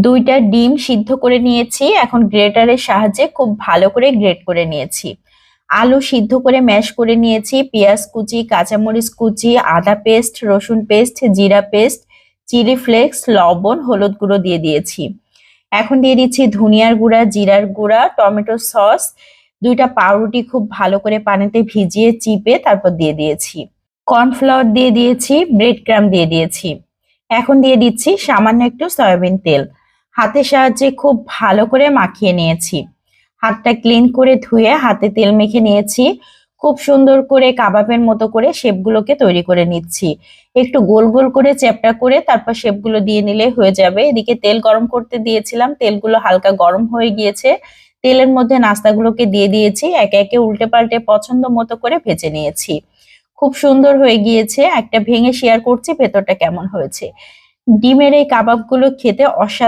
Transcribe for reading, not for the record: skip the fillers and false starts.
2টা ডিম সিদ্ধ করে নিয়েছি, এখন গ্রেটারের সাহায্যে খুব ভালো করে গ্রেট করে নিয়েছি। আলু সিদ্ধ করে ম্যাশ করে নিয়েছি, পেঁয়াজ কুচি, কাঁচামরিচ কুচি, আদা পেস্ট, রসুন পেস্ট, জিরা পেস্ট, চিলি ফ্লেক্স, লবণ, হলুদ গুঁড়ো দিয়ে দিয়েছি। এখন দিয়ে দিচ্ছি ধনিয়ার গুঁড়া, জিরার গুঁড়া, টমেটো সস, 2টা পাউরুটি খুব ভালো করে পানিতে ভিজিয়ে চিপে তারপর দিয়ে দিয়েছি। কর্নফ্লাওয়ার দিয়ে দিয়েছি, ব্রেড ক্রাম্ব দিয়ে দিয়েছি। এখন দিয়ে দিচ্ছি সামান্য একটু সয়াবিন তেল। হাতের সাহায্যে খুব ভালো করে মাখিয়ে নিয়েছি। হাতটা ক্লিন করে ধুয়ে হাতে তেল মেখে নিয়েছি। খুব সুন্দর করে কাবাবের মতো করে শেপগুলোকে তৈরি করে নিচ্ছি। একটু গোল গোল করে চ্যাপ্টা করে তারপর শেপগুলো দিয়ে নিলে হয়ে যাবে। এদিকে তেল গরম করতে দিয়েছিলাম, তেলগুলো হালকা গরম হয়ে গিয়েছে। তেলের মধ্যে নাস্তাগুলোকে দিয়ে দিয়েছি, একে একে উল্টে পাল্টে পছন্দ মতো করে ভেজে নিয়েছি। খুব সুন্দর হয়ে গিয়েছে। একটা ভেঙে শেয়ার করছি ভেতরটা কেমন হয়েছে। ডিমের এই কাবাবগুলো খেতে অসাধারণ।